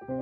Ya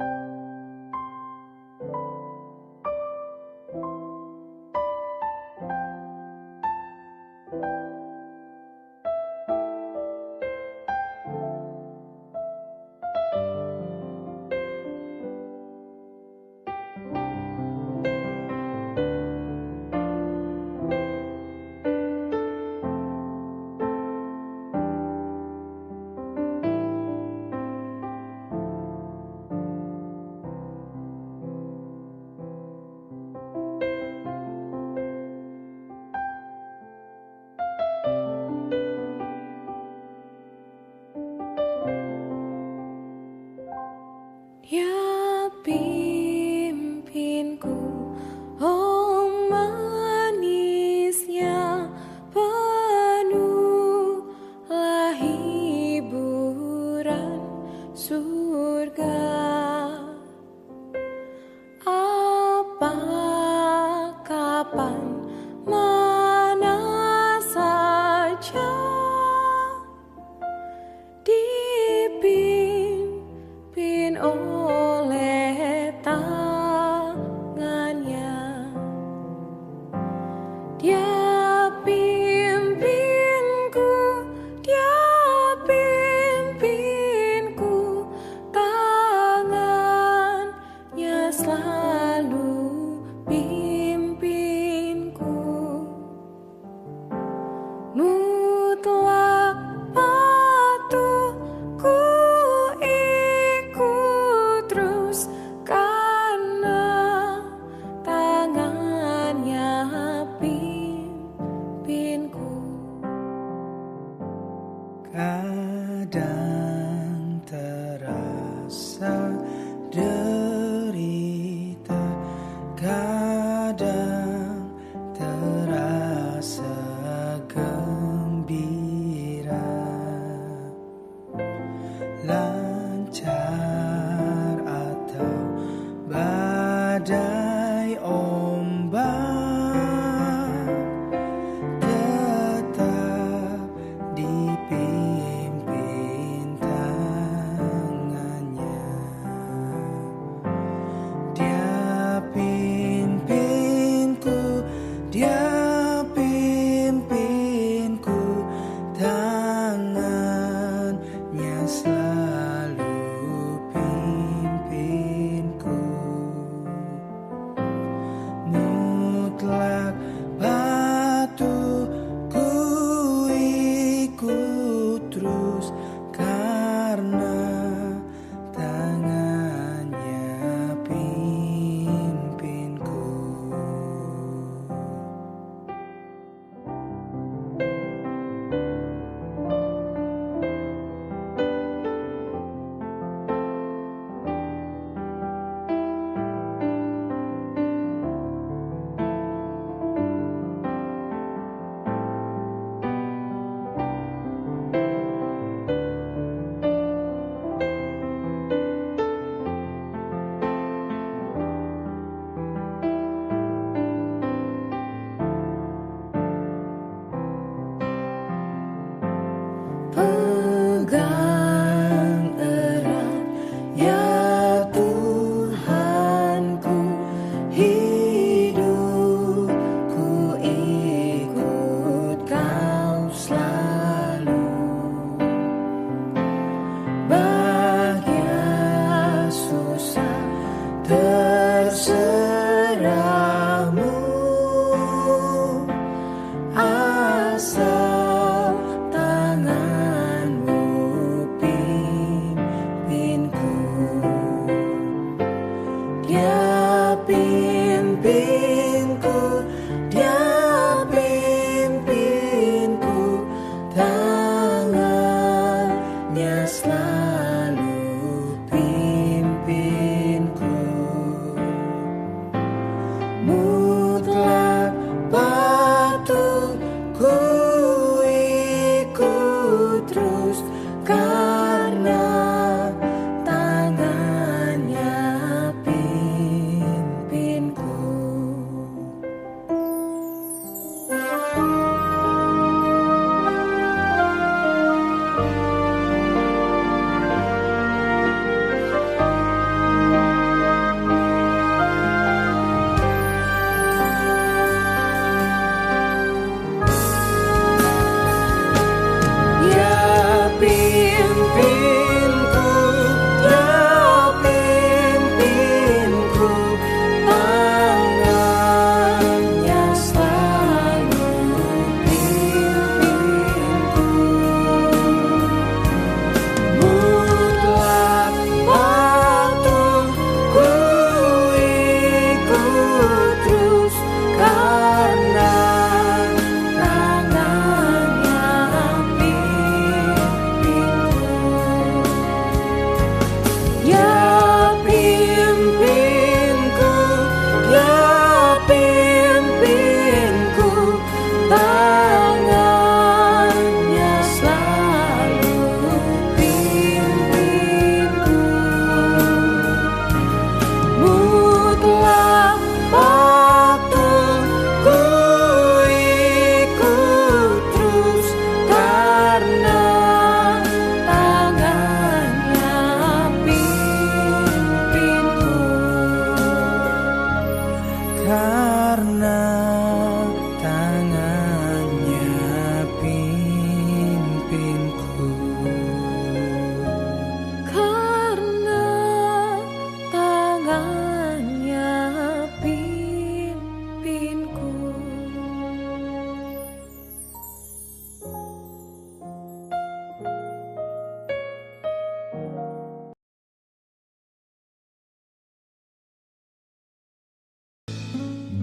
pimpinku, oh manisnya penuhlah hiburan surga. Apa, kapan, mana saja dipimpin oleh tangannya. Dia pimpinku, dia pimpinku, tangannya selalu pimpinku. Mutlak patuh ku ikut terus, karena tangannya pimpinku. Kadang terasa derita, kadang terasa gembira, lancar atau badai ombak, tetap dipimpin tangannya. Dia pimpinku, dia pimpinku, tangannya selalu pimpinku. Mutlak patuh ku ikut terus, karena tangannya pimpinku. Pegang erat ya Tuhanku, hidupku ikut Kau selalu. Bahagia susah terserahmu, asal tanganmu pimpinku. Dia pimpinku, dia pimpinku, tangannya selalu pimpinku. Mutlak patuh ku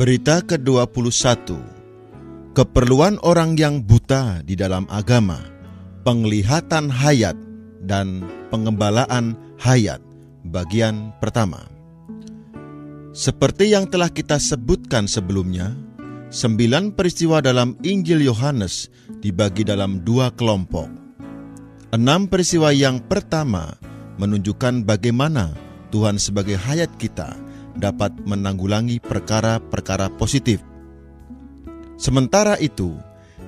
Berita ke-21. Keperluan orang yang buta di dalam agama, penglihatan hayat dan pengembalaan hayat. Bagian pertama. Seperti yang telah kita sebutkan sebelumnya, 9 peristiwa dalam Injil Yohanes dibagi dalam 2 kelompok. 6 peristiwa yang pertama menunjukkan bagaimana Tuhan sebagai hayat kita dapat menanggulangi perkara-perkara positif. Sementara itu,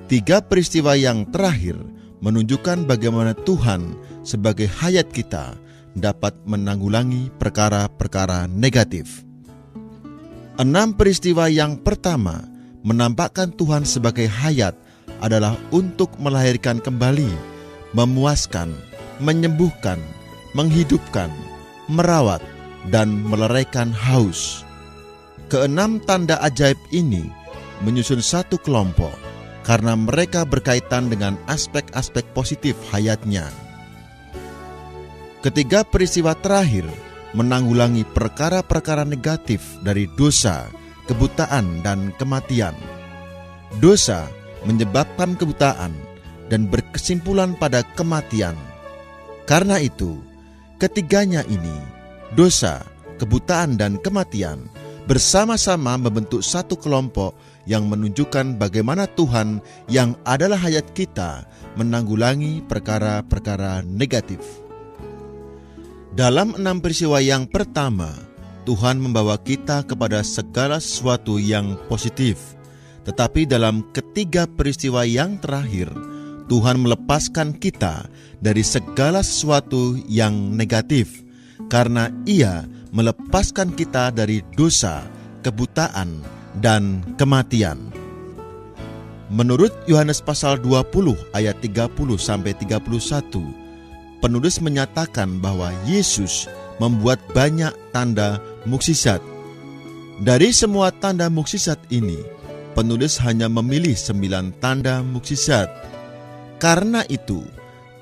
3 peristiwa yang terakhir menunjukkan bagaimana Tuhan sebagai hayat kita dapat menanggulangi perkara-perkara negatif. 6 peristiwa yang pertama menampakkan Tuhan sebagai hayat adalah untuk melahirkan kembali, memuaskan, menyembuhkan, menghidupkan, merawat, dan meleraikan haus. Keenam tanda ajaib ini menyusun satu kelompok karena mereka berkaitan dengan aspek-aspek positif hayatnya. Ketiga peristiwa terakhir menanggulangi perkara-perkara negatif dari dosa, kebutaan, dan kematian. Dosa menyebabkan kebutaan dan berkesimpulan pada kematian. Karena itu, ketiganya ini, dosa, kebutaan, dan kematian, bersama-sama membentuk satu kelompok yang menunjukkan bagaimana Tuhan yang adalah hayat kita menanggulangi perkara-perkara negatif. Dalam 6 peristiwa yang pertama, Tuhan membawa kita kepada segala sesuatu yang positif. Tetapi dalam ketiga peristiwa yang terakhir, Tuhan melepaskan kita dari segala sesuatu yang negatif, karena Ia melepaskan kita dari dosa, kebutaan, dan kematian. Menurut Yohanes pasal 20 ayat 30-31, penulis menyatakan bahwa Yesus membuat banyak tanda mukjizat. Dari semua tanda mukjizat ini, penulis hanya memilih 9 tanda mukjizat. Karena itu,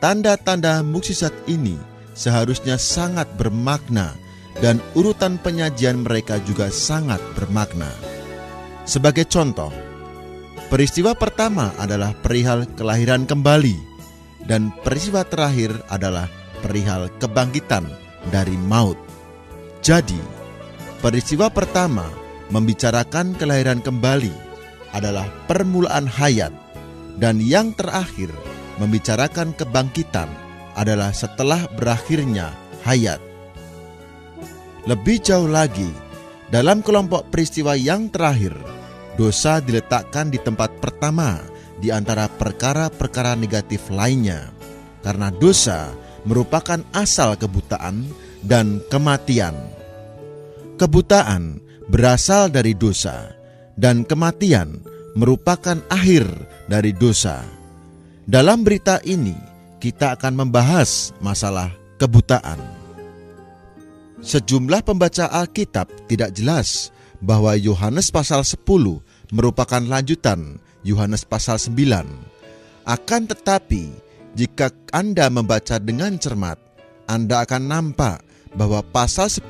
tanda-tanda mukjizat ini seharusnya sangat bermakna dan urutan penyajian mereka juga sangat bermakna. Sebagai contoh, peristiwa pertama adalah perihal kelahiran kembali, dan peristiwa terakhir adalah perihal kebangkitan dari maut. Jadi, peristiwa pertama membicarakan kelahiran kembali adalah permulaan hayat, dan yang terakhir membicarakan kebangkitan adalah setelah berakhirnya hayat. Lebih jauh lagi, dalam kelompok peristiwa yang terakhir, dosa diletakkan di tempat pertama di antara perkara-perkara negatif lainnya, karena dosa merupakan asal kebutaan dan kematian. Kebutaan berasal dari dosa, dan kematian merupakan akhir dari dosa. Dalam berita ini, kita akan membahas masalah kebutaan. Sejumlah pembaca Alkitab tidak jelas bahwa Yohanes pasal 10 merupakan lanjutan Yohanes pasal 9. Akan tetapi, jika Anda membaca dengan cermat, Anda akan nampak bahwa pasal 10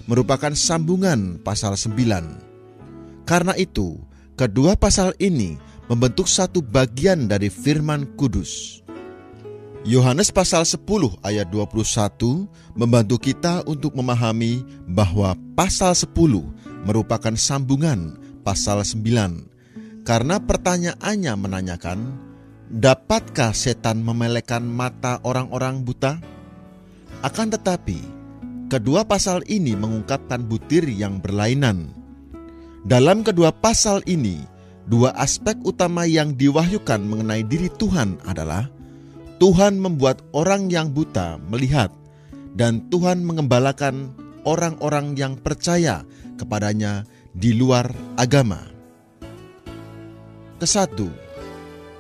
merupakan sambungan pasal 9. Karena itu, kedua pasal ini membentuk satu bagian dari firman kudus. Yohanes pasal 10 ayat 21 membantu kita untuk memahami bahwa pasal 10 merupakan sambungan pasal 9. Karena pertanyaannya menanyakan, dapatkah setan memelekkan mata orang-orang buta? Akan tetapi, kedua pasal ini mengungkapkan butir yang berlainan. Dalam kedua pasal ini, dua aspek utama yang diwahyukan mengenai diri Tuhan adalah Tuhan membuat orang yang buta melihat, dan Tuhan mengembalakan orang-orang yang percaya kepadanya di luar agama. Kesatu,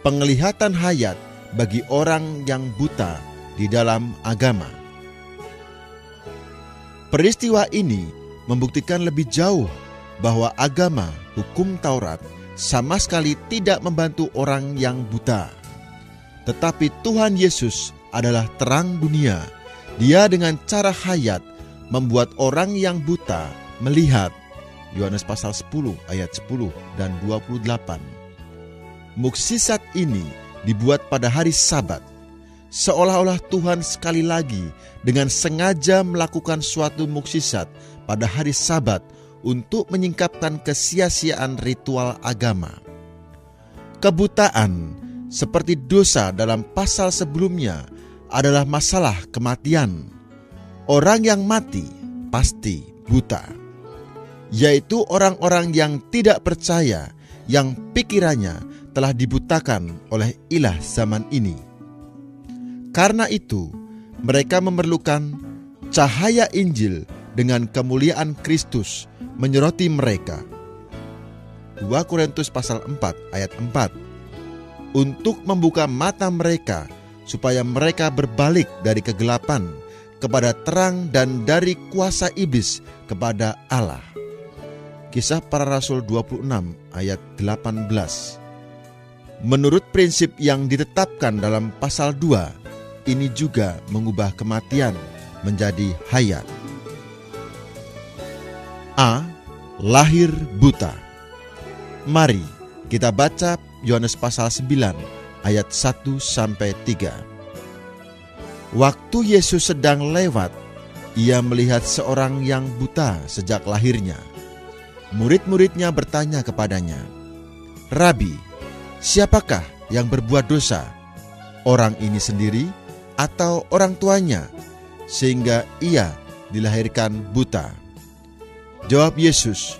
penglihatan hayat bagi orang yang buta di dalam agama. Peristiwa ini membuktikan lebih jauh bahwa agama, hukum Taurat, sama sekali tidak membantu orang yang buta. Tetapi Tuhan Yesus adalah terang dunia. Dia dengan cara hayat membuat orang yang buta melihat. Yohanes pasal 10 ayat 10 dan 28. Mukjizat ini dibuat pada hari Sabat, seolah-olah Tuhan sekali lagi dengan sengaja melakukan suatu mukjizat pada hari Sabat untuk menyingkapkan kesia-siaan ritual agama. Kebutaan seperti dosa dalam pasal sebelumnya adalah masalah kematian. Orang yang mati pasti buta, yaitu orang-orang yang tidak percaya, yang pikirannya telah dibutakan oleh ilah zaman ini. Karena itu, mereka memerlukan cahaya Injil dengan kemuliaan Kristus menyoroti mereka. 2 Korintus pasal 4 ayat 4. Untuk membuka mata mereka supaya mereka berbalik dari kegelapan kepada terang dan dari kuasa iblis kepada Allah. Kisah Para Rasul 26 ayat 18. Menurut prinsip yang ditetapkan dalam pasal 2, ini juga mengubah kematian menjadi hayat. A. Lahir buta. Mari kita baca Yohanes pasal 9 ayat 1-3. Waktu Yesus sedang lewat, ia melihat seorang yang buta sejak lahirnya. Murid-muridnya bertanya kepadanya, "Rabi, siapakah yang berbuat dosa? Orang ini sendiri atau orang tuanya, sehingga ia dilahirkan buta?" Jawab Yesus,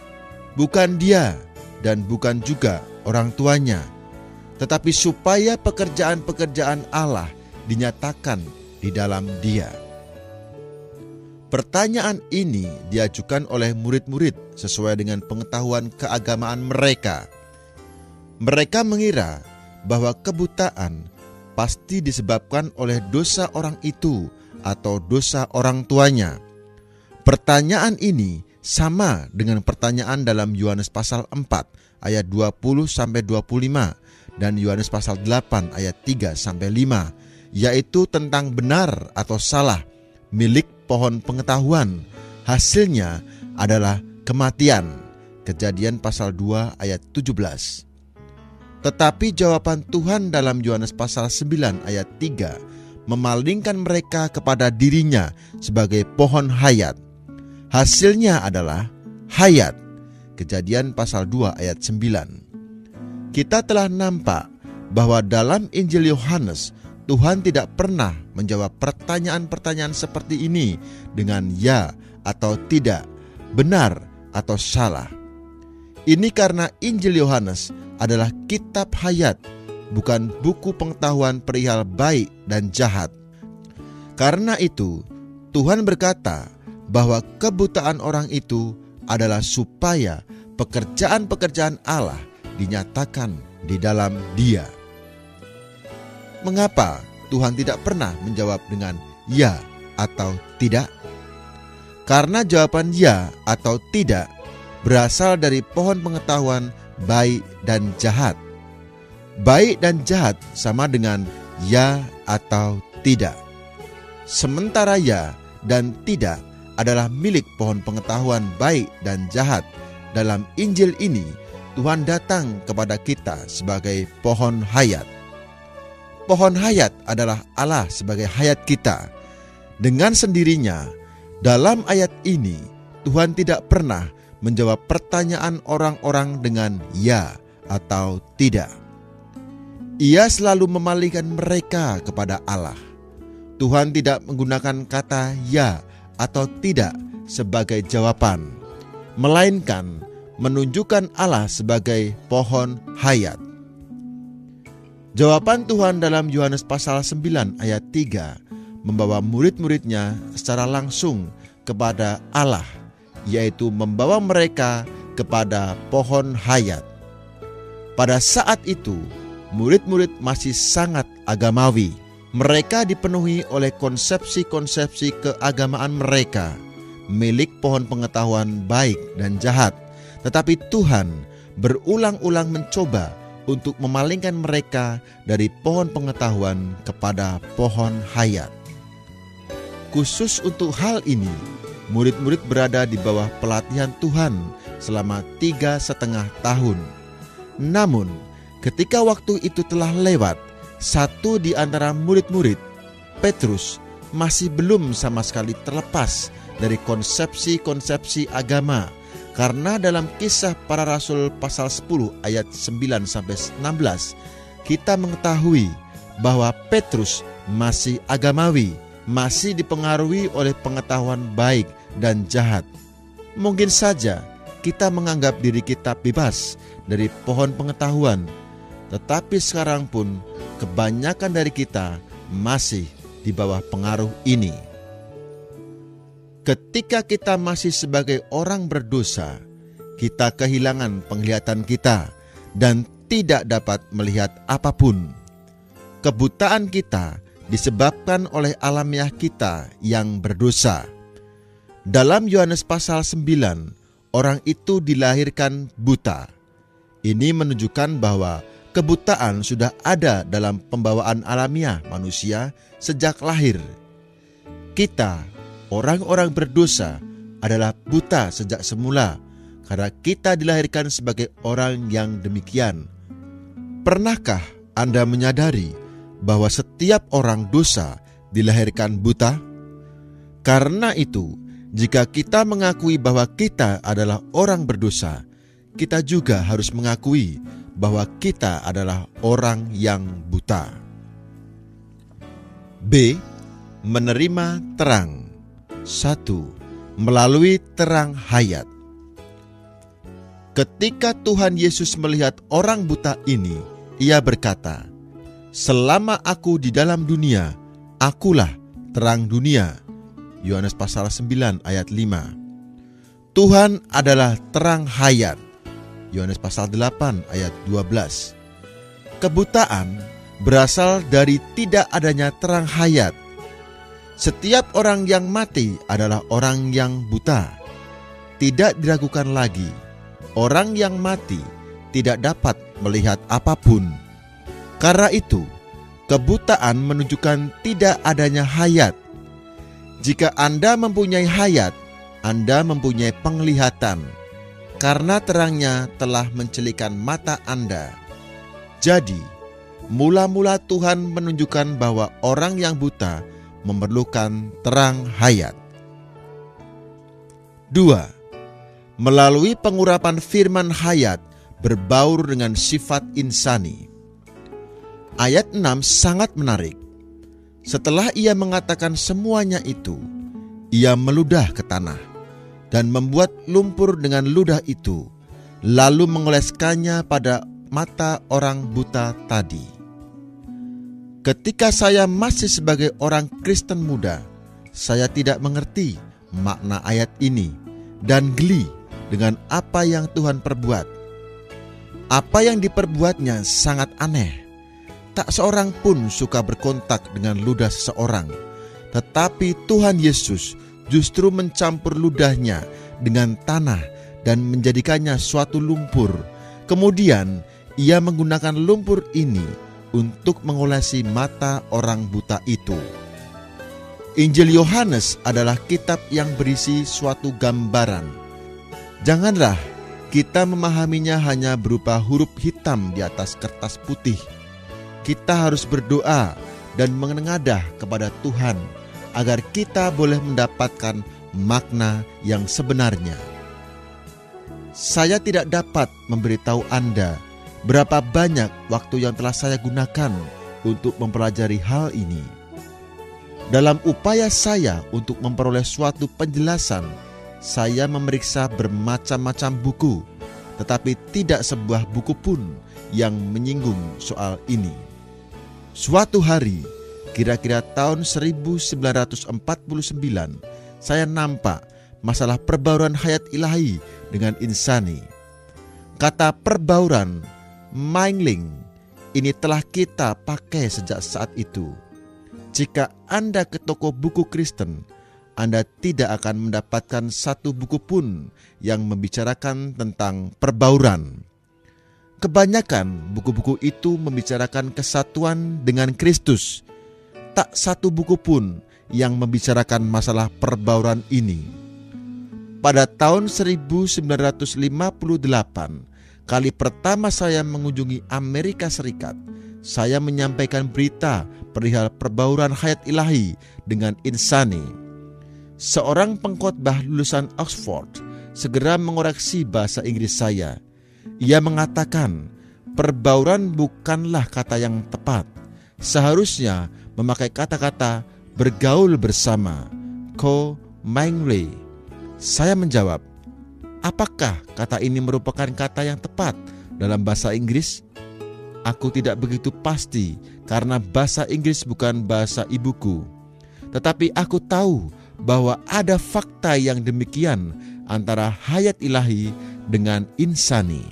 "Bukan dia dan bukan juga orang tuanya, tetapi supaya pekerjaan-pekerjaan Allah dinyatakan di dalam dia." Pertanyaan ini diajukan oleh murid-murid sesuai dengan pengetahuan keagamaan mereka. Mereka mengira bahwa kebutaan pasti disebabkan oleh dosa orang itu atau dosa orang tuanya. Pertanyaan ini sama dengan pertanyaan dalam Yohanes pasal 4 ayat 20-25 dan Yohanes pasal 8 ayat 3-5, yaitu tentang benar atau salah milik pohon pengetahuan. Hasilnya adalah kematian. Kejadian pasal 2 ayat 17. Tetapi jawaban Tuhan dalam Yohanes pasal 9 ayat 3 memalingkan mereka kepada dirinya sebagai pohon hayat. Hasilnya adalah hayat. Kejadian pasal 2 ayat 9. Kita telah nampak bahwa dalam Injil Yohanes, Tuhan tidak pernah menjawab pertanyaan-pertanyaan seperti ini dengan ya atau tidak, benar atau salah. Ini karena Injil Yohanes adalah kitab hayat, bukan buku pengetahuan perihal baik dan jahat. Karena itu, Tuhan berkata bahwa kebutaan orang itu adalah supaya pekerjaan-pekerjaan Allah dinyatakan di dalam Dia. Mengapa Tuhan tidak pernah menjawab dengan ya atau tidak? Karena jawaban ya atau tidak berasal dari pohon pengetahuan baik dan jahat. Baik dan jahat sama dengan ya atau tidak. Sementara ya dan tidak adalah milik pohon pengetahuan baik dan jahat. Dalam Injil ini, Tuhan datang kepada kita sebagai pohon hayat. Pohon hayat adalah Allah sebagai hayat kita. Dengan sendirinya, dalam ayat ini, Tuhan tidak pernah menjawab pertanyaan orang-orang dengan ya atau tidak. Ia selalu memalingkan mereka kepada Allah. Tuhan tidak menggunakan kata ya atau tidak sebagai jawaban, melainkan menunjukkan Allah sebagai pohon hayat. Jawaban Tuhan dalam Yohanes pasal 9 ayat 3 membawa murid-muridnya secara langsung kepada Allah, yaitu membawa mereka kepada pohon hayat. Pada saat itu, murid-murid masih sangat agamawi. Mereka dipenuhi oleh konsepsi-konsepsi keagamaan mereka, milik pohon pengetahuan baik dan jahat. Tetapi Tuhan berulang-ulang mencoba untuk memalingkan mereka dari pohon pengetahuan kepada pohon hayat. Khusus untuk hal ini, murid-murid berada di bawah pelatihan Tuhan selama 3,5 tahun. Namun, ketika waktu itu telah lewat, satu di antara murid-murid, Petrus, masih belum sama sekali terlepas dari konsepsi-konsepsi agama. Karena dalam Kisah Para Rasul pasal 10 ayat 9-16, kita mengetahui bahwa Petrus masih agamawi, masih dipengaruhi oleh pengetahuan baik dan jahat. Mungkin saja kita menganggap diri kita bebas dari pohon pengetahuan, tetapi sekarang pun kebanyakan dari kita masih di bawah pengaruh ini. Ketika kita masih sebagai orang berdosa, kita kehilangan penglihatan kita dan tidak dapat melihat apapun. Kebutaan kita disebabkan oleh alamiah kita yang berdosa. Dalam Yohanes pasal 9, orang itu dilahirkan buta. Ini menunjukkan bahwa kebutaan sudah ada dalam pembawaan alamiah manusia sejak lahir. Kita, orang-orang berdosa, adalah buta sejak semula karena kita dilahirkan sebagai orang yang demikian. Pernahkah Anda menyadari bahwa setiap orang dosa dilahirkan buta? Karena itu, jika kita mengakui bahwa kita adalah orang berdosa, kita juga harus mengakui bahwa kita adalah orang yang buta. B. Menerima terang. 1. Melalui terang hayat. Ketika Tuhan Yesus melihat orang buta ini, Ia berkata, "Selama aku di dalam dunia, akulah terang dunia." Yohanes pasal 9 ayat 5. Tuhan adalah terang hayat. Yohanes pasal 8 ayat 12. Kebutaan berasal dari tidak adanya terang hayat. Setiap orang yang mati adalah orang yang buta. Tidak diragukan lagi, orang yang mati tidak dapat melihat apapun. Karena itu, kebutaan menunjukkan tidak adanya hayat. Jika Anda mempunyai hayat, Anda mempunyai penglihatan, karena terangnya telah mencelikan mata Anda. Jadi, mula-mula Tuhan menunjukkan bahwa orang yang buta memerlukan terang hayat. 2. Melalui pengurapan firman hayat berbaur dengan sifat insani. Ayat 6 sangat menarik. Setelah Ia mengatakan semuanya itu, Ia meludah ke tanah dan membuat lumpur dengan ludah itu, lalu mengoleskannya pada mata orang buta tadi. Ketika saya masih sebagai orang Kristen muda, saya tidak mengerti makna ayat ini dan geli dengan apa yang Tuhan perbuat. Apa yang diperbuatnya sangat aneh. Tak seorang pun suka berkontak dengan ludah seseorang, tetapi Tuhan Yesus justru mencampur ludahnya dengan tanah dan menjadikannya suatu lumpur. Kemudian Ia menggunakan lumpur ini untuk mengolesi mata orang buta itu. Injil Yohanes adalah kitab yang berisi suatu gambaran. Janganlah kita memahaminya hanya berupa huruf hitam di atas kertas putih. Kita harus berdoa dan menengadah kepada Tuhan agar kita boleh mendapatkan makna yang sebenarnya. Saya tidak dapat memberitahu Anda berapa banyak waktu yang telah saya gunakan untuk mempelajari hal ini. Dalam upaya saya untuk memperoleh suatu penjelasan, saya memeriksa bermacam-macam buku, tetapi tidak sebuah buku pun yang menyinggung soal ini. Suatu hari, kira-kira tahun 1949, saya nampak masalah perbauran hayat ilahi dengan insani. Kata perbauran, mingling, ini telah kita pakai sejak saat itu. Jika Anda ke toko buku Kristen, Anda tidak akan mendapatkan satu buku pun yang membicarakan tentang perbauran. Kebanyakan buku-buku itu membicarakan kesatuan dengan Kristus. Tak satu buku pun yang membicarakan masalah perbauran ini. pada tahun 1958, kali pertama saya mengunjungi Amerika Serikat, saya menyampaikan berita perihal perbauran hayat ilahi dengan insani. Seorang pengkhotbah lulusan Oxford segera mengoreksi bahasa Inggris saya. Ia mengatakan, perbauran bukanlah kata yang tepat. Seharusnya memakai kata-kata bergaul bersama, co-mingle. Saya menjawab, apakah kata ini merupakan kata yang tepat dalam bahasa Inggris? Aku tidak begitu pasti karena bahasa Inggris bukan bahasa ibuku. Tetapi aku tahu bahwa ada fakta yang demikian antara hayat ilahi dengan insani.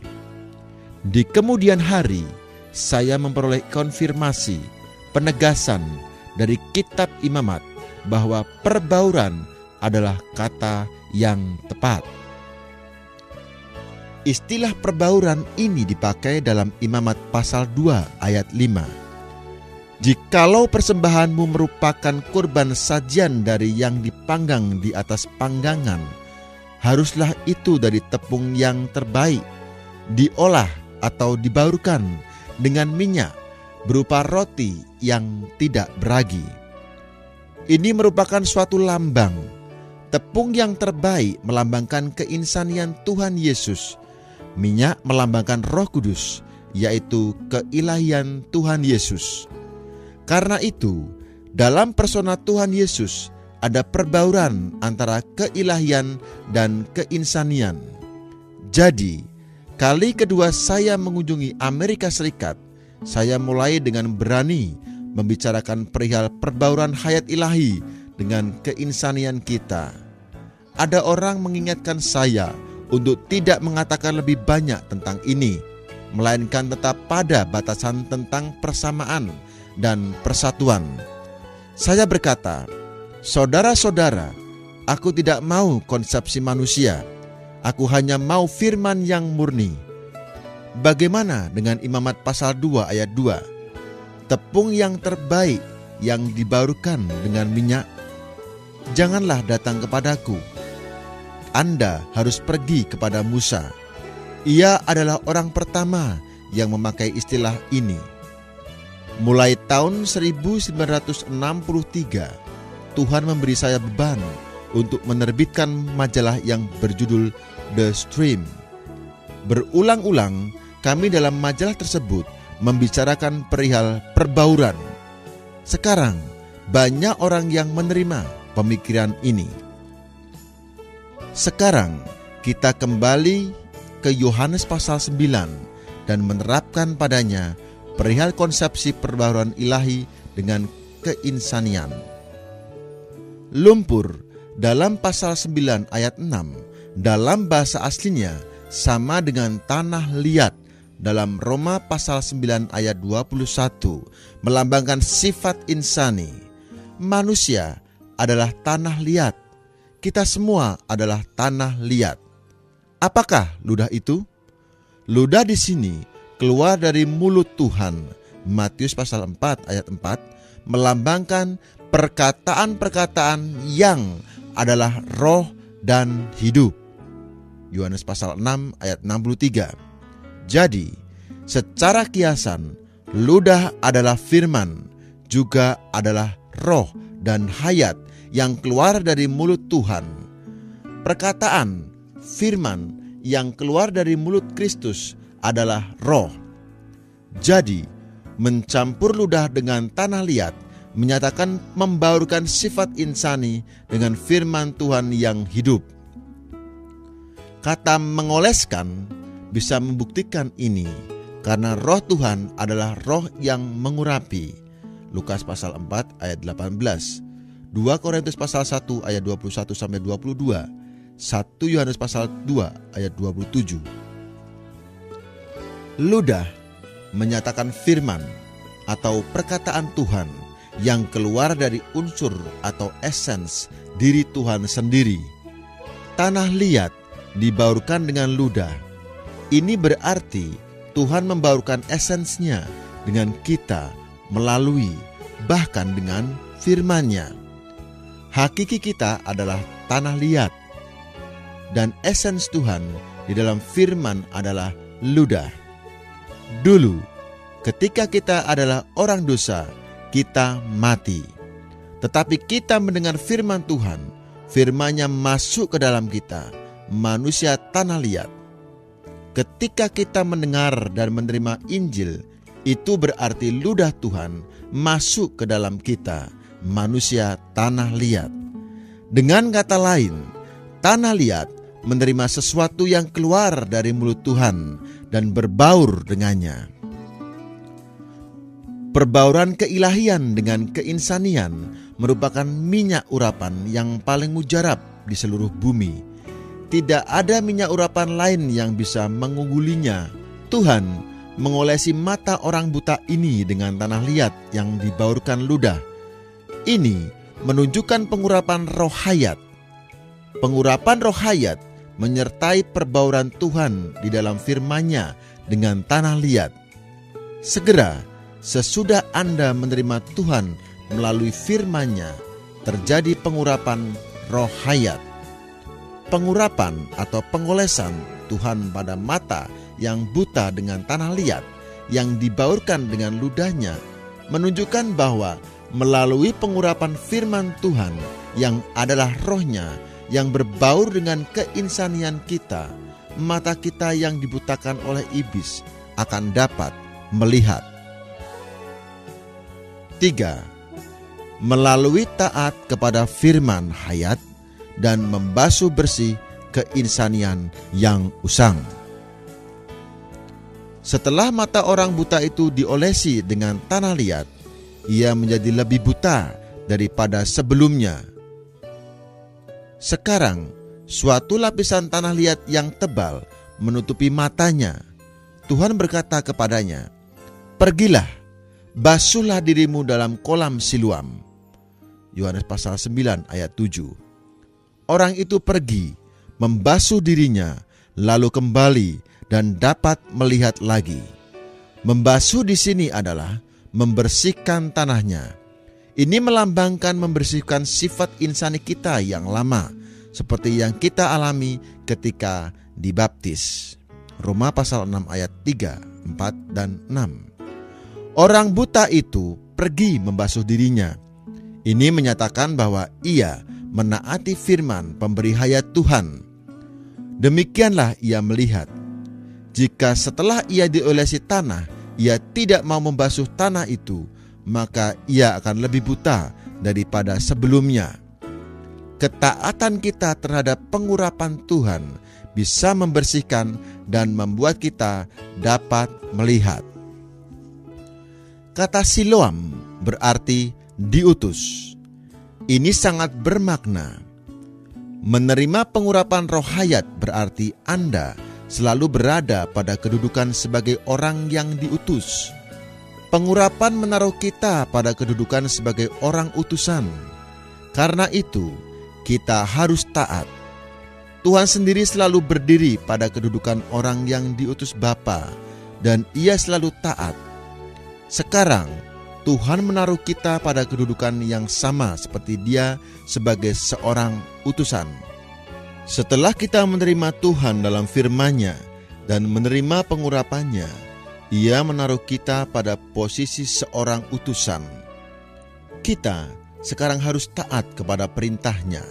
Di kemudian hari, saya memperoleh konfirmasi, penegasan dari kitab Imamat bahwa perbauran adalah kata yang tepat. Istilah perbauran ini dipakai dalam Imamat pasal 2 ayat 5. Jikalau persembahanmu merupakan kurban sajian dari yang dipanggang di atas panggangan, haruslah itu dari tepung yang terbaik, diolah atau dibaurkan dengan minyak berupa roti yang tidak beragi. Ini merupakan suatu lambang. Tepung yang terbaik melambangkan keinsanian Tuhan Yesus. Minyak melambangkan Roh Kudus, yaitu keilahian Tuhan Yesus. Karena itu, dalam persona Tuhan Yesus ada perbauran antara keilahian dan keinsanian. Jadi, kali kedua saya mengunjungi Amerika Serikat, saya mulai dengan berani membicarakan perihal perbauran hayat ilahi dengan keinsanian kita. Ada orang mengingatkan saya untuk tidak mengatakan lebih banyak tentang ini, melainkan tetap pada batasan tentang persamaan dan persatuan. Saya berkata, saudara-saudara, aku tidak mau konsepsi manusia, aku hanya mau firman yang murni. Bagaimana dengan Imamat pasal 2 ayat 2? Tepung yang terbaik yang dibaurkan dengan minyak. Janganlah datang kepadaku. Anda harus pergi kepada Musa. Ia adalah orang pertama yang memakai istilah ini. Mulai tahun 1963, Tuhan memberi saya beban untuk menerbitkan majalah yang berjudul The Stream. Berulang-ulang kami dalam majalah tersebut membicarakan perihal perbauran. Sekarang banyak orang yang menerima pemikiran ini. Sekarang kita kembali ke Yohanes pasal 9 dan menerapkan padanya perihal konsepsi perbauran ilahi dengan keinsanian. Lumpur dalam pasal 9 ayat 6 dalam bahasa aslinya sama dengan tanah liat dalam Roma pasal 9 ayat 21, melambangkan sifat insani. Manusia adalah tanah liat. Kita semua adalah tanah liat. Apakah ludah itu? Ludah di sini keluar dari mulut Tuhan. Matius pasal 4 ayat 4 melambangkan perkataan-perkataan yang adalah roh dan hidup. Yohanes pasal 6 ayat 63. Jadi, secara kiasan, ludah adalah firman, juga adalah roh dan hayat yang keluar dari mulut Tuhan. Perkataan, firman yang keluar dari mulut Kristus adalah roh. Jadi, mencampur ludah dengan tanah liat menyatakan membaurkan sifat insani dengan firman Tuhan yang hidup. Kata mengoleskan bisa membuktikan ini karena roh Tuhan adalah roh yang mengurapi. Lukas pasal 4 ayat 18, 2 Korintus pasal 1 ayat 21 sampai 22, 1 Yohanes pasal 2 ayat 27. Ludah menyatakan firman atau perkataan Tuhan yang keluar dari unsur atau esens diri Tuhan sendiri. Tanah liat dibaurkan dengan ludah. Ini berarti Tuhan membaurkan esensnya dengan kita melalui bahkan dengan firman-Nya. Hakiki kita adalah tanah liat. dan esens Tuhan di dalam firman adalah ludah. Dulu, ketika kita adalah orang dosa, kita mati. Tetapi kita mendengar firman Tuhan, firman-Nya masuk ke dalam kita, manusia tanah liat. Ketika kita mendengar dan menerima Injil, itu berarti ludah Tuhan masuk ke dalam kita, manusia tanah liat. Dengan kata lain, tanah liat menerima sesuatu yang keluar dari mulut Tuhan dan berbaur dengannya. Perbauran keilahian dengan keinsanian merupakan minyak urapan yang paling mujarab di seluruh bumi. Tidak ada minyak urapan lain yang bisa mengunggulinya. Tuhan mengolesi mata orang buta ini dengan tanah liat yang dibaurkan ludah. Ini menunjukkan pengurapan roh hayat. Pengurapan roh hayat menyertai perbauran Tuhan di dalam firman-Nya dengan tanah liat. Segera sesudah Anda menerima Tuhan melalui firman-Nya, terjadi pengurapan roh hayat. Pengurapan atau pengolesan Tuhan pada mata yang buta dengan tanah liat yang dibaurkan dengan ludahnya menunjukkan bahwa melalui pengurapan firman Tuhan yang adalah rohnya yang berbaur dengan keinsanian kita, mata kita yang dibutakan oleh iblis akan dapat melihat. 3. Melalui taat kepada firman hayat dan membasuh bersih keinsanian yang usang. Setelah mata orang buta itu diolesi dengan tanah liat, ia menjadi lebih buta daripada sebelumnya. Sekarang, suatu lapisan tanah liat yang tebal menutupi matanya. Tuhan berkata kepadanya, "Pergilah, basuhlah dirimu dalam kolam Siloam." Yohanes pasal 9 ayat 7. Orang itu pergi, membasuh dirinya, lalu kembali dan dapat melihat lagi. Membasuh di sini adalah membersihkan tanahnya. Ini melambangkan membersihkan sifat insani kita yang lama, seperti yang kita alami ketika dibaptis. Roma pasal 6 ayat 3, 4, dan 6. Orang buta itu pergi membasuh dirinya. Ini menyatakan bahwa ia menaati firman pemberi hayat Tuhan. Demikianlah ia melihat. Jika setelah ia diolesi tanah, ia tidak mau membasuh tanah itu, maka ia akan lebih buta daripada sebelumnya. Ketaatan kita terhadap pengurapan Tuhan bisa membersihkan dan membuat kita dapat melihat. Kata Siloam berarti diutus. Ini sangat bermakna. Menerima pengurapan roh hayat berarti Anda selalu berada pada kedudukan sebagai orang yang diutus. Pengurapan menaruh kita pada kedudukan sebagai orang utusan. Karena itu, kita harus taat. Tuhan sendiri selalu berdiri pada kedudukan orang yang diutus Bapa, dan ia selalu taat. Sekarang, Tuhan menaruh kita pada kedudukan yang sama seperti Dia sebagai seorang utusan. Setelah kita menerima Tuhan dalam firman-Nya dan menerima pengurapannya, Ia menaruh kita pada posisi seorang utusan. Kita sekarang harus taat kepada perintah-Nya.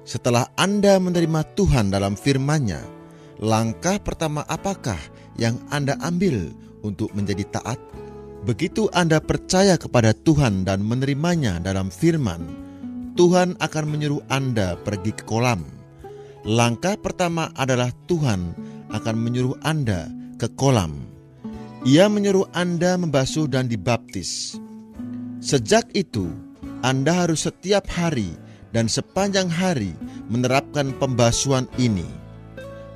Setelah Anda menerima Tuhan dalam firman-Nya, langkah pertama apakah yang Anda ambil untuk menjadi taat? Begitu Anda percaya kepada Tuhan dan menerimanya dalam firman, Tuhan akan menyuruh Anda pergi ke kolam. Langkah pertama adalah Tuhan akan menyuruh Anda ke kolam. Ia menyuruh Anda membasuh dan dibaptis. Sejak itu, Anda harus setiap hari dan sepanjang hari menerapkan pembasuhan ini.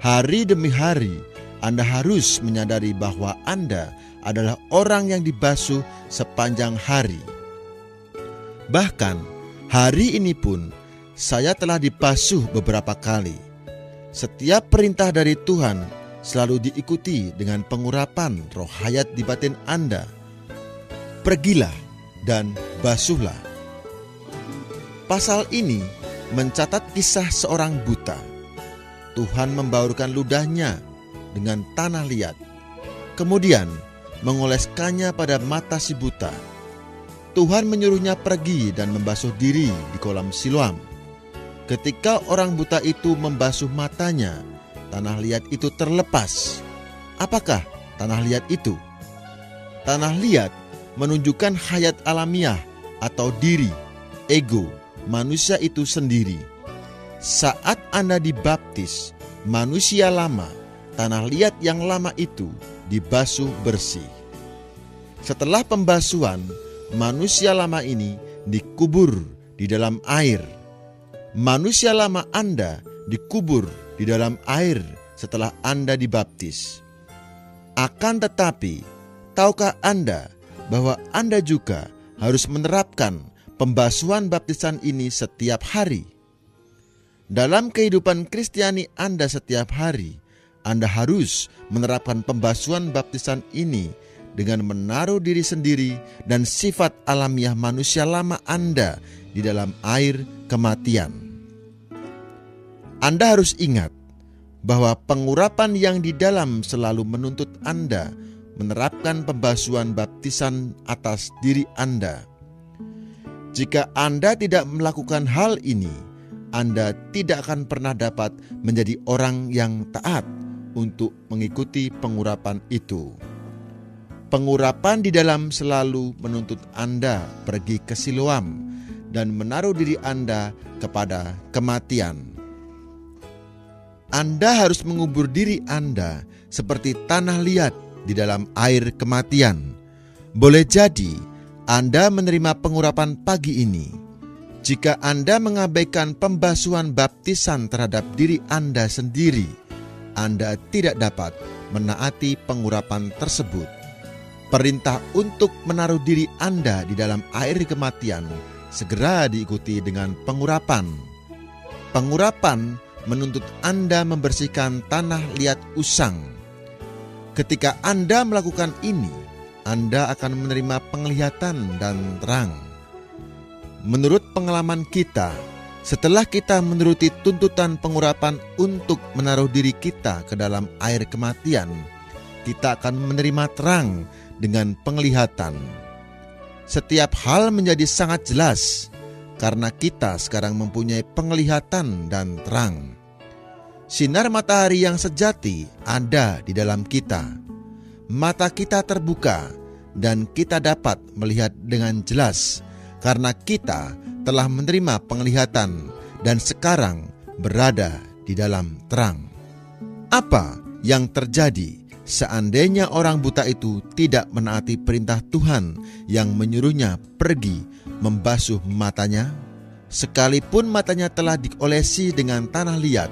Hari demi hari, Anda harus menyadari bahwa Anda adalah orang yang dibasuh sepanjang hari. Bahkan, hari ini pun saya telah dibasuh beberapa kali. Setiap perintah dari Tuhan selalu diikuti dengan pengurapan roh hayat di batin Anda. Pergilah dan basuhlah. Pasal ini mencatat kisah seorang buta. Tuhan membaurkan ludahnya dengan tanah liat, kemudian mengoleskannya pada mata si buta. Tuhan menyuruhnya pergi dan membasuh diri di kolam Siloam. Ketika orang buta itu membasuh matanya, tanah liat itu terlepas. Apakah tanah liat itu? Tanah liat menunjukkan hayat alamiah atau diri, ego, manusia itu sendiri. Saat Anda dibaptis, manusia lama, tanah liat yang lama itu dibasuh bersih. Setelah pembasuhan, manusia lama ini dikubur di dalam air. Manusia lama Anda dikubur di dalam air setelah Anda dibaptis. Akan tetapi, tahukah Anda bahwa Anda juga harus menerapkan pembasuhan baptisan ini setiap hari? Dalam kehidupan Kristiani Anda setiap hari, Anda harus menerapkan pembasuhan baptisan ini dengan menaruh diri sendiri dan sifat alamiah manusia lama Anda di dalam air kematian. Anda harus ingat bahwa pengurapan yang di dalam selalu menuntut Anda menerapkan pembasuhan baptisan atas diri Anda. Jika Anda tidak melakukan hal ini, Anda tidak akan pernah dapat menjadi orang yang taat untuk mengikuti pengurapan itu. Pengurapan di dalam selalu menuntut Anda pergi ke Siloam dan menaruh diri Anda kepada kematian. Anda harus mengubur diri Anda seperti tanah liat di dalam air kematian. Boleh jadi Anda menerima pengurapan pagi ini. Jika Anda mengabaikan pembasuhan baptisan terhadap diri Anda sendiri, Anda tidak dapat menaati pengurapan tersebut. Perintah untuk menaruh diri Anda di dalam air kematian segera diikuti dengan pengurapan. Pengurapan menuntut Anda membersihkan tanah liat usang. Ketika Anda melakukan ini, Anda akan menerima penglihatan dan terang. Menurut pengalaman kita, setelah kita menuruti tuntutan pengurapan untuk menaruh diri kita ke dalam air kematian, kita akan menerima terang dengan penglihatan. Setiap hal menjadi sangat jelas karena kita sekarang mempunyai penglihatan dan terang. Sinar matahari yang sejati ada di dalam kita. Mata kita terbuka dan kita dapat melihat dengan jelas karena kita telah menerima penglihatan dan sekarang berada di dalam terang. Apa yang terjadi seandainya orang buta itu tidak menaati perintah Tuhan yang menyuruhnya pergi membasuh matanya? Sekalipun matanya telah diolesi dengan tanah liat,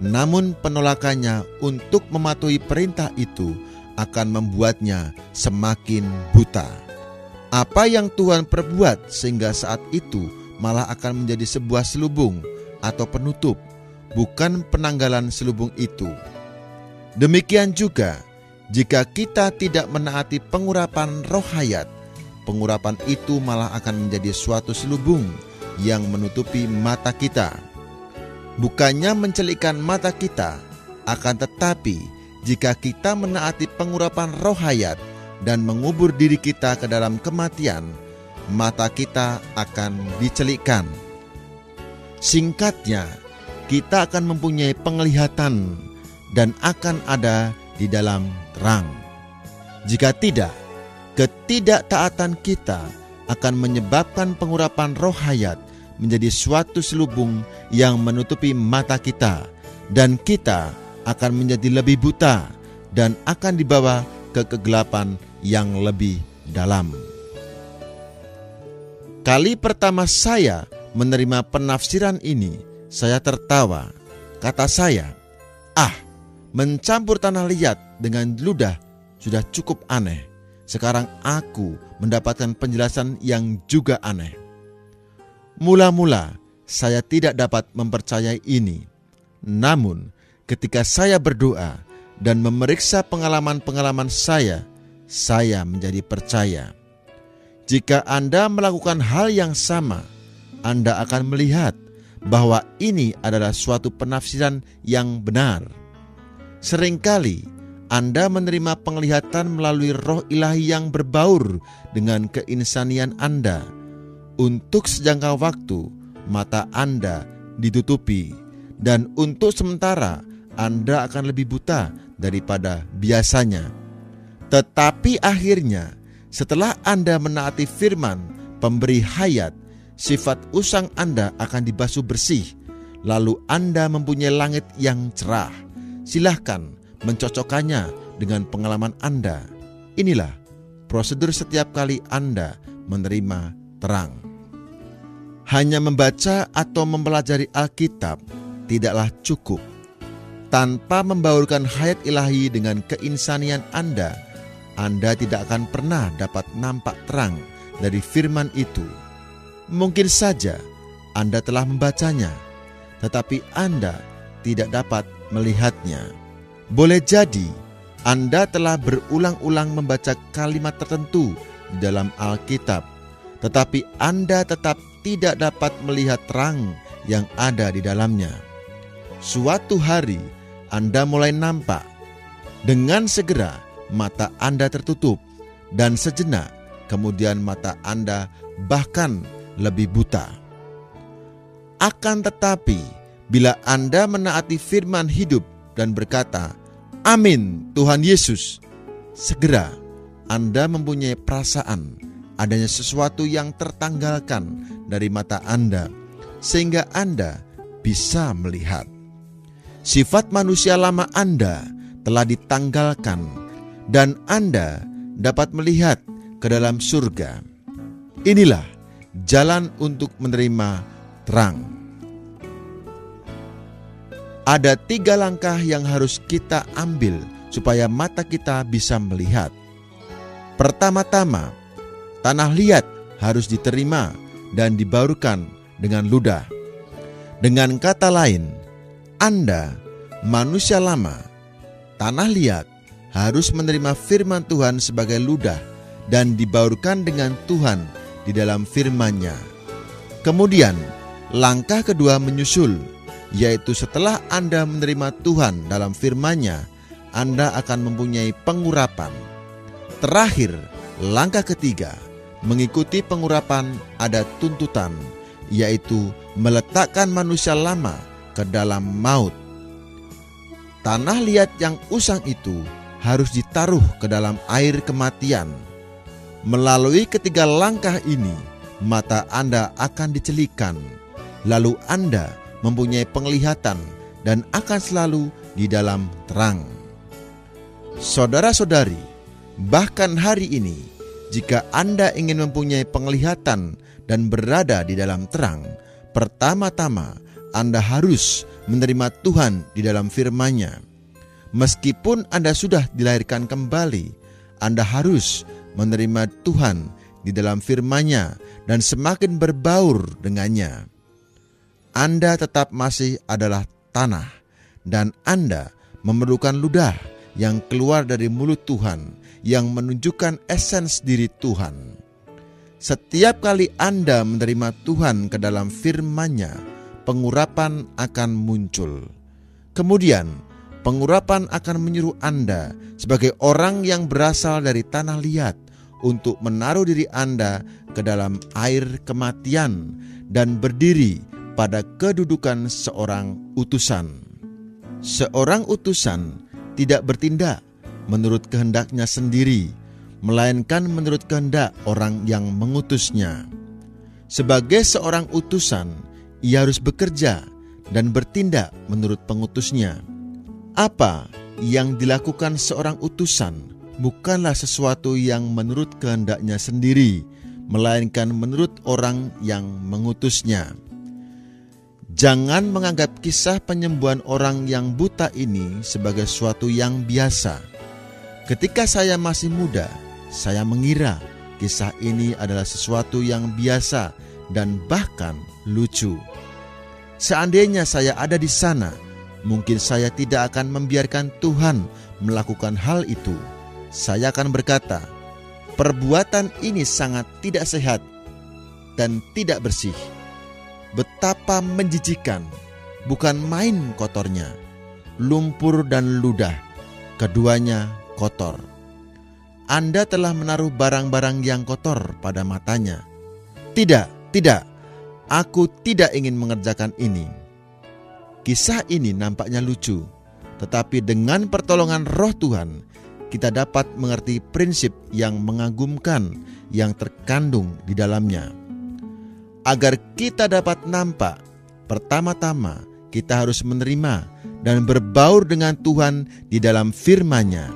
namun penolakannya untuk mematuhi perintah itu akan membuatnya semakin buta. Apa yang Tuhan perbuat sehingga saat itu malah akan menjadi sebuah selubung atau penutup, bukan penanggalan selubung itu. Demikian juga, jika kita tidak menaati pengurapan roh hayat, pengurapan itu malah akan menjadi suatu selubung yang menutupi mata kita. Bukannya mencelikkan mata kita, akan tetapi jika kita menaati pengurapan roh hayat dan mengubur diri kita ke dalam kematian, mata kita akan dicelikkan. Singkatnya, kita akan mempunyai penglihatan dan akan ada di dalam terang. Jika tidak, ketidaktaatan kita akan menyebabkan pengurapan roh hayat menjadi suatu selubung yang menutupi mata kita, dan kita akan menjadi lebih buta dan akan dibawa ke kegelapan yang lebih dalam. Kali pertama saya menerima penafsiran ini, saya tertawa. Kata saya, mencampur tanah liat dengan ludah sudah cukup aneh. Sekarang aku mendapatkan penjelasan yang juga aneh. Mula-mula saya tidak dapat mempercayai ini. Namun ketika saya berdoa dan memeriksa pengalaman-pengalaman saya menjadi percaya. Jika Anda melakukan hal yang sama, Anda akan melihat bahwa ini adalah suatu penafsiran yang benar. Seringkali Anda menerima penglihatan melalui roh ilahi yang berbaur dengan keinsanian Anda. Untuk sejangka waktu, mata Anda ditutupi, dan untuk sementara Anda akan lebih buta daripada biasanya. Tetapi akhirnya, setelah Anda menaati firman pemberi hayat, sifat usang Anda akan dibasuh bersih, lalu Anda mempunyai langit yang cerah. Silahkan mencocokkannya dengan pengalaman Anda. Inilah prosedur setiap kali Anda menerima terang. Hanya membaca atau mempelajari Alkitab tidaklah cukup. Tanpa membaurkan hayat ilahi dengan keinsanian Anda tidak akan pernah dapat nampak terang dari firman itu. Mungkin saja Anda telah membacanya, tetapi Anda tidak dapat melihatnya. Boleh jadi Anda telah berulang-ulang membaca kalimat tertentu di dalam Alkitab, tetapi Anda tetap tidak dapat melihat terang yang ada di dalamnya. Suatu hari Anda mulai nampak. Dengan segera mata Anda tertutup, dan sejenak kemudian mata Anda bahkan lebih buta. Akan tetapi, bila Anda menaati firman hidup dan berkata, "Amin, Tuhan Yesus," segera Anda mempunyai perasaan adanya sesuatu yang tertanggalkan dari mata Anda, sehingga Anda bisa melihat. Sifat manusia lama Anda telah ditanggalkan, dan Anda dapat melihat ke dalam surga. Inilah jalan untuk menerima terang. Ada 3 langkah yang harus kita ambil supaya mata kita bisa melihat. Pertama-tama, tanah liat harus diterima dan dibaurkan dengan ludah. Dengan kata lain, Anda, manusia lama, tanah liat, harus menerima firman Tuhan sebagai ludah dan dibaurkan dengan Tuhan di dalam firman-Nya. Kemudian, langkah kedua menyusul, yaitu setelah Anda menerima Tuhan dalam firman-Nya, Anda akan mempunyai pengurapan. Terakhir, langkah ketiga, mengikuti pengurapan ada tuntutan, yaitu meletakkan manusia lama ke dalam maut. Tanah liat yang usang itu harus ditaruh ke dalam air kematian. Melalui ketiga langkah ini, mata Anda akan dicelikan, lalu Anda mempunyai penglihatan dan akan selalu di dalam terang. Saudara-saudari, bahkan hari ini, jika Anda ingin mempunyai penglihatan dan berada di dalam terang, pertama-tama Anda harus menerima Tuhan di dalam firman-Nya. Meskipun Anda sudah dilahirkan kembali, Anda harus menerima Tuhan di dalam firman-Nya dan semakin berbaur dengannya. Anda tetap masih adalah tanah, dan Anda memerlukan ludah yang keluar dari mulut Tuhan yang menunjukkan esens diri Tuhan. Setiap kali Anda menerima Tuhan ke dalam firman-Nya, pengurapan akan muncul. Kemudian, pengurapan akan menyuruh Anda sebagai orang yang berasal dari tanah liat untuk menaruh diri Anda ke dalam air kematian dan berdiri pada kedudukan seorang utusan. Seorang utusan tidak bertindak menurut kehendaknya sendiri, melainkan menurut kehendak orang yang mengutusnya. Sebagai seorang utusan, ia harus bekerja dan bertindak menurut pengutusnya. Apa yang dilakukan seorang utusan bukanlah sesuatu yang menurut kehendaknya sendiri, melainkan menurut orang yang mengutusnya. Jangan menganggap kisah penyembuhan orang yang buta ini sebagai sesuatu yang biasa. Ketika saya masih muda, saya mengira kisah ini adalah sesuatu yang biasa dan bahkan lucu. Seandainya saya ada di sana, mungkin saya tidak akan membiarkan Tuhan melakukan hal itu. Saya akan berkata, perbuatan ini sangat tidak sehat dan tidak bersih. betapa menjijikan, bukan main kotornya. Lumpur dan ludah, keduanya kotor. Anda telah menaruh barang-barang yang kotor pada matanya. Tidak, aku tidak ingin mengerjakan ini. Kisah ini nampaknya lucu, tetapi dengan pertolongan Roh Tuhan, kita dapat mengerti prinsip yang mengagumkan yang terkandung di dalamnya. Agar kita dapat nampak, pertama-tama kita harus menerima dan berbaur dengan Tuhan di dalam firman-Nya.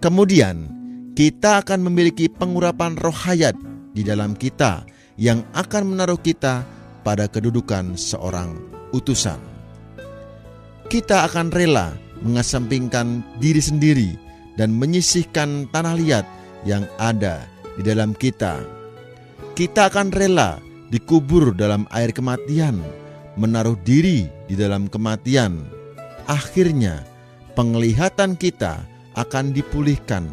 Kemudian, kita akan memiliki pengurapan roh hayat di dalam kita yang akan menaruh kita pada kedudukan seorang utusan. Kita akan rela mengesampingkan diri sendiri dan menyisihkan tanah liat yang ada di dalam kita. Kita akan rela dikubur dalam air kematian, menaruh diri di dalam kematian. Akhirnya, penglihatan kita akan dipulihkan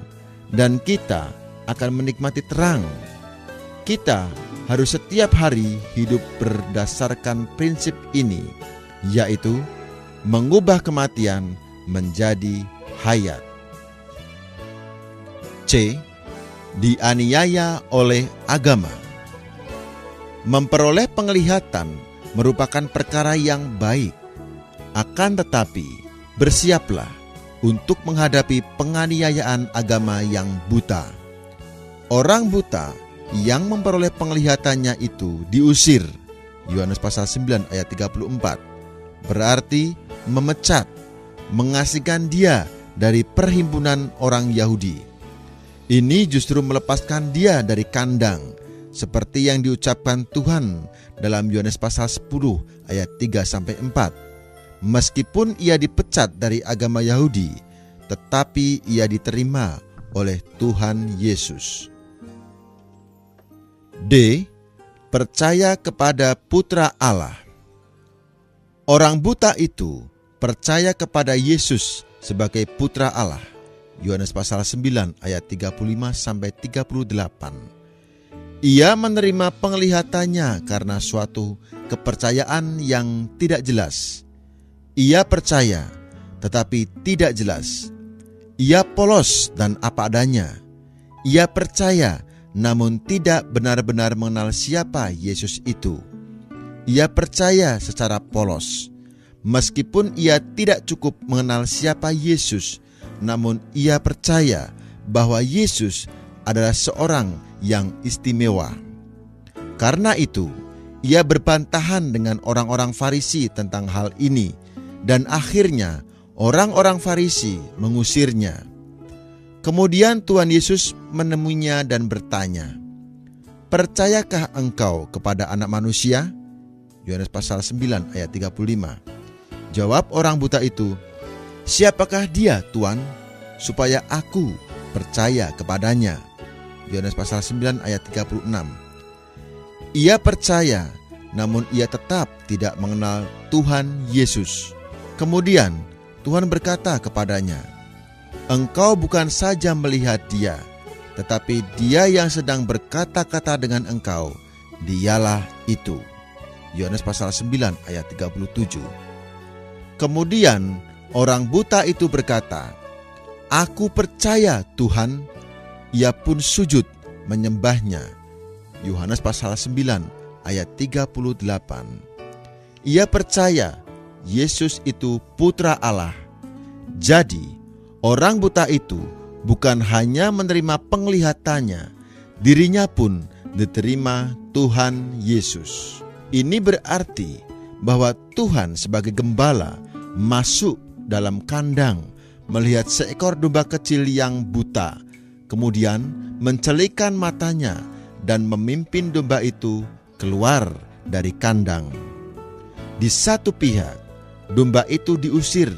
dan kita akan menikmati terang. Kita harus setiap hari hidup berdasarkan prinsip ini, yaitu mengubah kematian menjadi hayat. C. Dianiaya oleh agama. Memperoleh penglihatan merupakan perkara yang baik. Akan tetapi, bersiaplah untuk menghadapi penganiayaan agama yang buta. Orang buta yang memperoleh penglihatannya itu diusir. Yohanes pasal 9 ayat 34. Berarti memecat, mengasingkan dia dari perhimpunan orang Yahudi. Ini justru melepaskan dia dari kandang, seperti yang diucapkan Tuhan dalam Yohanes pasal 10 ayat 3-4. Meskipun ia dipecat dari agama Yahudi, tetapi ia diterima oleh Tuhan Yesus. D. Percaya kepada Putra Allah. Orang buta itu percaya kepada Yesus sebagai Putra Allah. Yohanes pasal 9 ayat 35-38. Ia menerima penglihatannya karena suatu kepercayaan yang tidak jelas. Ia percaya, tetapi tidak jelas. Ia polos dan apa adanya. Ia percaya, namun tidak benar-benar mengenal siapa Yesus itu. Ia percaya secara polos. Meskipun ia tidak cukup mengenal siapa Yesus, namun ia percaya bahwa Yesus adalah seorang yang istimewa. Karena itu, ia berbantahan dengan orang-orang Farisi tentang hal ini, dan akhirnya orang-orang Farisi mengusirnya. Kemudian Tuhan Yesus menemuinya dan bertanya, "Percayakah engkau kepada Anak Manusia?" Yohanes pasal 9 ayat 35. Jawab orang buta itu, "Siapakah dia, Tuan, supaya aku percaya kepadanya?" Yohanes pasal 9 ayat 36. Ia percaya, namun ia tetap tidak mengenal Tuhan Yesus. Kemudian Tuhan berkata kepadanya, "Engkau bukan saja melihat dia, tetapi dia yang sedang berkata-kata dengan engkau, dialah itu." Yohanes pasal 9 ayat 37. Kemudian orang buta itu berkata, "Aku percaya Tuhan." Ia pun sujud menyembahnya. Yohanes pasal 9 ayat 38. Ia percaya Yesus itu Putra Allah. Jadi, orang buta itu bukan hanya menerima penglihatannya, dirinya pun diterima Tuhan Yesus. Ini berarti bahwa Tuhan sebagai gembala masuk dalam kandang, melihat seekor domba kecil yang buta, kemudian mencelikan matanya dan memimpin domba itu keluar dari kandang. Di satu pihak, domba itu diusir,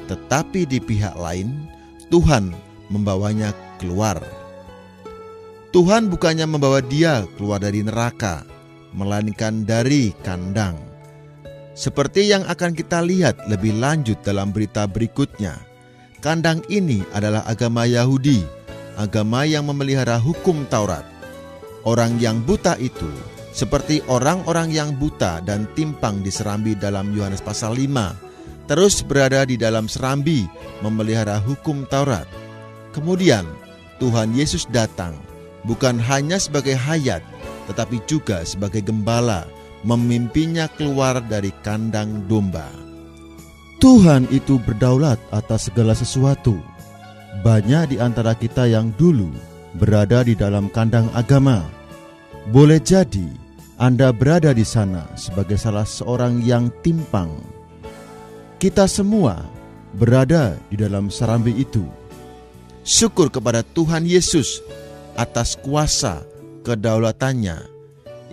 tetapi di pihak lain, Tuhan membawanya keluar. Tuhan bukannya membawa dia keluar dari neraka, melainkan dari kandang. Seperti yang akan kita lihat lebih lanjut dalam berita berikutnya, kandang ini adalah agama Yahudi, agama yang memelihara hukum Taurat. Orang yang buta itu seperti orang-orang yang buta dan timpang di serambi dalam Yohanes pasal 5, terus berada di dalam serambi memelihara hukum Taurat. Kemudian Tuhan Yesus datang, bukan hanya sebagai hayat, tetapi juga sebagai gembala, memimpinnya keluar dari kandang domba. Tuhan itu berdaulat atas segala sesuatu. Banyak di antara kita yang dulu berada di dalam kandang agama. Boleh jadi Anda berada di sana sebagai salah seorang yang timpang. Kita semua berada di dalam serambi itu. Syukur kepada Tuhan Yesus atas kuasa kedaulatannya.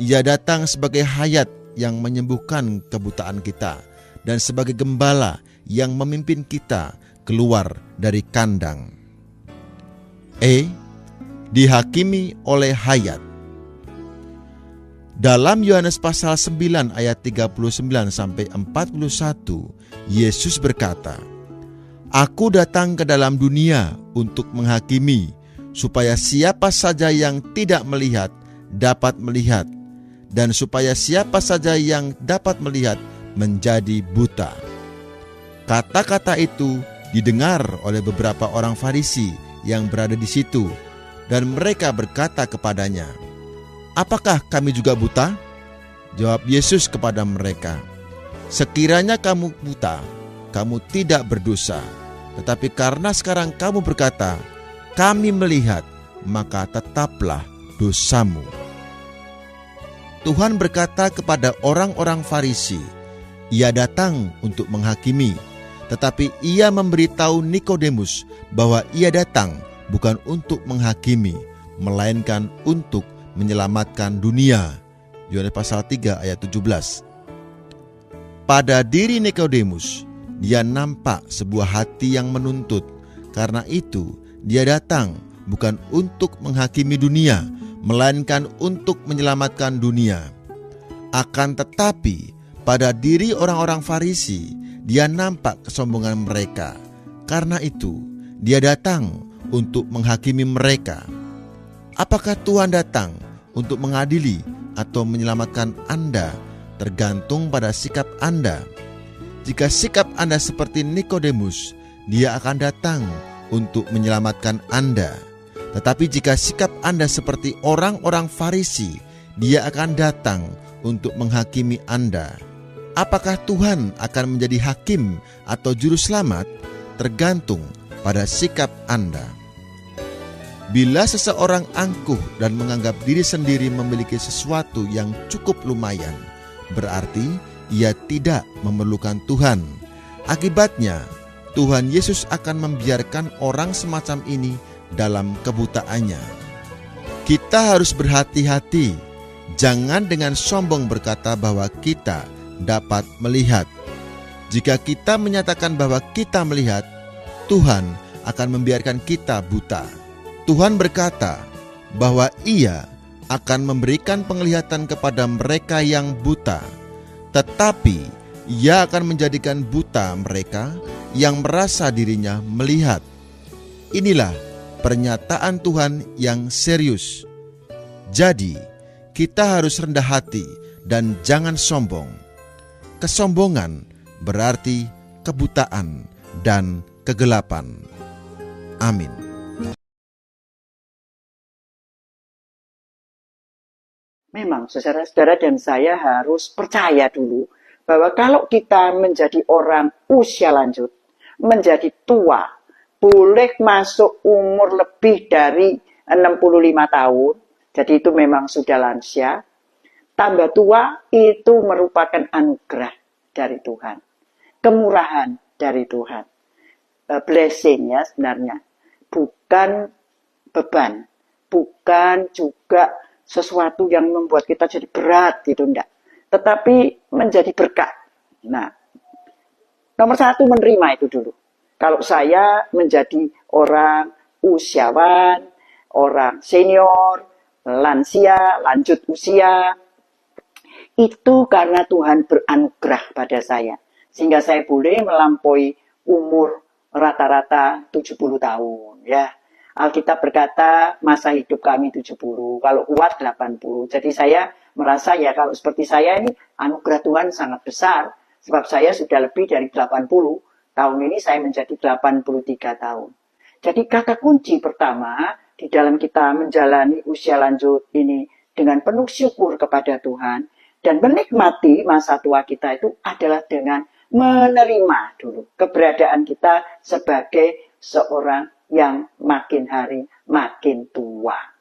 Ia datang sebagai hayat yang menyembuhkan kebutaan kita, dan sebagai gembala yang memimpin kita keluar dari kandang. Dihakimi oleh hayat. Dalam Yohanes pasal 9 ayat 39 sampai 41, Yesus berkata, "Aku datang ke dalam dunia untuk menghakimi, supaya siapa saja yang tidak melihat dapat melihat, dan supaya siapa saja yang dapat melihat menjadi buta." Kata-kata itu didengar oleh beberapa orang Farisi yang berada di situ, dan mereka berkata kepadanya, "Apakah kami juga buta?" Jawab Yesus kepada mereka, "Sekiranya kamu buta, kamu tidak berdosa. Tetapi karena sekarang kamu berkata, 'Kami melihat,' maka tetaplah dosamu." Tuhan berkata kepada orang-orang Farisi, Ia datang untuk menghakimi, tetapi Ia memberitahu Nikodemus bahwa Ia datang bukan untuk menghakimi, melainkan untuk menyelamatkan dunia. Yohanes pasal 3 ayat 17. Pada diri Nikodemus, dia nampak sebuah hati yang menuntut. Karena itu, dia datang bukan untuk menghakimi dunia, melainkan untuk menyelamatkan dunia. Akan tetapi, pada diri orang-orang Farisi, dia nampak kesombongan mereka. Karena itu, dia datang untuk menghakimi mereka. Apakah Tuhan datang untuk mengadili atau menyelamatkan Anda? Tergantung pada sikap Anda. Jika sikap Anda seperti Nikodemus, dia akan datang untuk menyelamatkan Anda. Tetapi jika sikap Anda seperti orang-orang Farisi, dia akan datang untuk menghakimi Anda. Apakah Tuhan akan menjadi hakim atau juru selamat? Tergantung pada sikap Anda. Bila seseorang angkuh dan menganggap diri sendiri memiliki sesuatu yang cukup lumayan, berarti ia tidak memerlukan Tuhan. Akibatnya, Tuhan Yesus akan membiarkan orang semacam ini dalam kebutaannya. Kita harus berhati-hati, jangan dengan sombong berkata bahwa kita dapat melihat. Jika kita menyatakan bahwa kita melihat, Tuhan akan membiarkan kita buta. Tuhan berkata bahwa Ia akan memberikan penglihatan kepada mereka yang buta, tetapi Ia akan menjadikan buta mereka yang merasa dirinya melihat. Inilah pernyataan Tuhan yang serius. Jadi, kita harus rendah hati dan jangan sombong. Kesombongan berarti kebutaan dan kegelapan. Amin. Memang saudara-saudara dan saya harus percaya dulu bahwa kalau kita menjadi orang usia lanjut, menjadi tua, boleh masuk umur lebih dari 65 tahun, jadi itu memang sudah lansia, tambah tua itu merupakan anugerah dari Tuhan, kemurahan dari Tuhan, blessing ya sebenarnya, bukan beban, bukan juga sesuatu yang membuat kita jadi berat gitu, enggak. Tetapi menjadi berkat. Nah, nomor satu menerima itu dulu. Kalau saya menjadi orang usiawan, orang senior, lansia, lanjut usia, itu karena Tuhan beranugerah pada saya. Sehingga saya boleh melampaui umur rata-rata 70 tahun. Ya. Alkitab berkata masa hidup kami 70, kalau kuat 80. Jadi saya merasa ya kalau seperti saya ini anugerah Tuhan sangat besar. Sebab saya sudah lebih dari 80. Tahun ini saya menjadi 83 tahun. Jadi kata kunci pertama di dalam kita menjalani usia lanjut ini dengan penuh syukur kepada Tuhan dan menikmati masa tua kita itu adalah dengan menerima dulu keberadaan kita sebagai seorang yang makin hari makin tua.